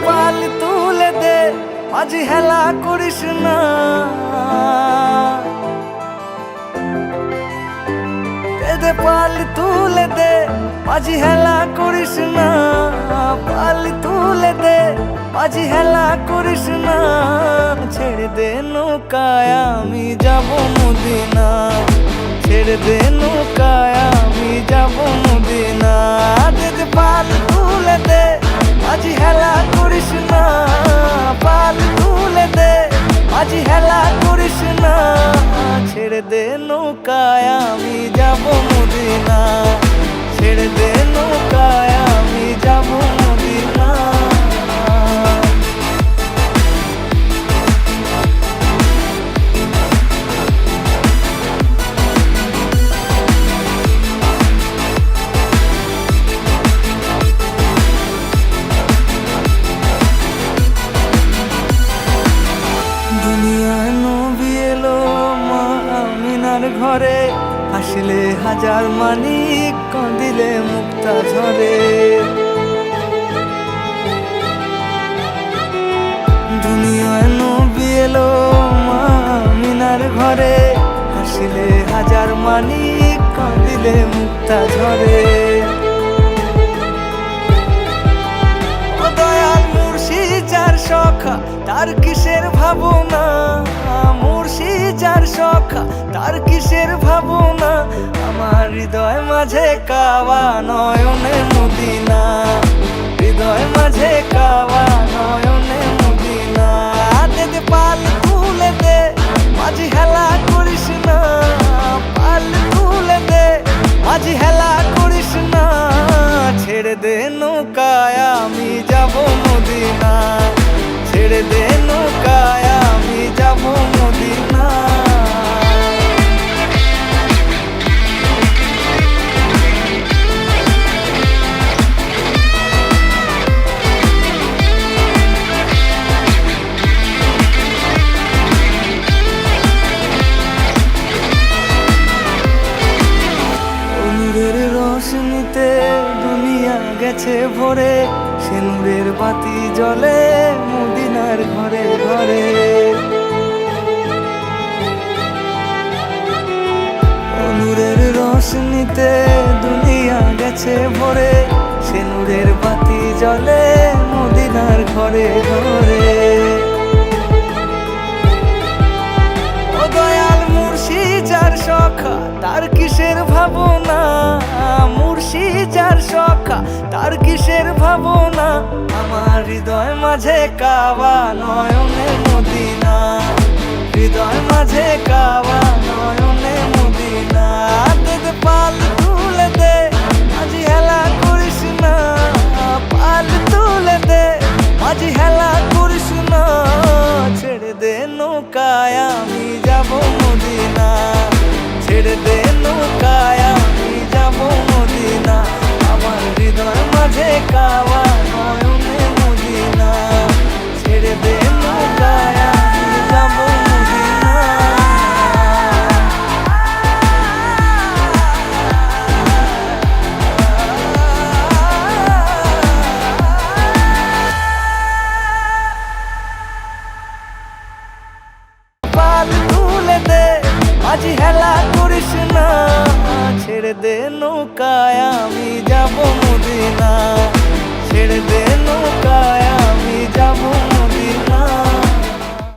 পাল তুলে দে, মাঝি হেলা করিস না। দে পাল তুলে দে, মাঝি হেলা করিস না। পাল তুলে দে, মাঝি হেলা করিস না। ছেড়ে দে নৌকায় আমি যাব মদিনা, ছেড়ে দে নৌকায় আমি যাব মদিনা। দে পাল তুলে দে, মাঝি হেলা করিস না। পাল তুলে দে, মাঝি হেলা করিস না। ছেড়ে দে নৌকায় আমি যাব মদিনা, ছেড়ে দে নৌকায় আমি যাব মদিনা। দুনিয়ায় নবী এলো মা আমিনার ঘরে, হাসিলে হাজার মানিক কাঁদিলে মুক্তা ঝরে। দুনিয়ায় নবী এলো মা আমিনার ঘরে, হাসিলে হাজার মানিক কাঁদিলে মুক্তা ঝরে। ও দয়াল মুর্শিদ যার সখা তার কিসের ভাবনা, মুর্শিদ যার সখা তার কিসের ভাবনা। আমার হৃদয় মাঝে কাওয়া নয়নে মদিনা, হৃদয় মাঝে কাওয়া নয়নে মদিনা। দে পাল তুলে দে, মাঝি হেলা করিস না। পাল তুলে দে, মাঝি হেলা করিস না। ছেড়ে দে নৌকায় আমি যাব মদিনা, ছেড়ে দে নৌকায় আমি যাব মদিনা। নূরের রোশনীতে দুনিয়া গেছে ভরে, সে নূরের বাতি জ্বলে মদিনার ঘরে ঘরে। নূরের রোশনীতে দুনিয়া গেছে ভরে, সে নূরের বাতি জ্বলে মদিনার ঘরে ঘরে। ও দয়াল মুর্শিদ যার সখা তার কিসের ভাবনা, মুর্শিদ যার সখা তার কিসের ভাবনা। আমার হৃদয় মাঝে কাওয়া নয়নে মদিনা, হৃদয় মাঝে কাওয়া নয়নে মদিনা। দে পাল তুলে দে, মাঝি হেলা করিস না। পাল তুলে দে, মাঝি হেলা করিস না। ছেড়ে দে নৌকায় আমি যাব মদিনা, ছেড়ে দে নৌকায় আমি যাব মদিনা। আমার হৃদয় মাঝে কাওয়া নয়নে মদিনা, ছেড়ে দে নৌকায় আমি যাব মদিনা। পাল তুলে দে, মাঝি হেলা করিস না।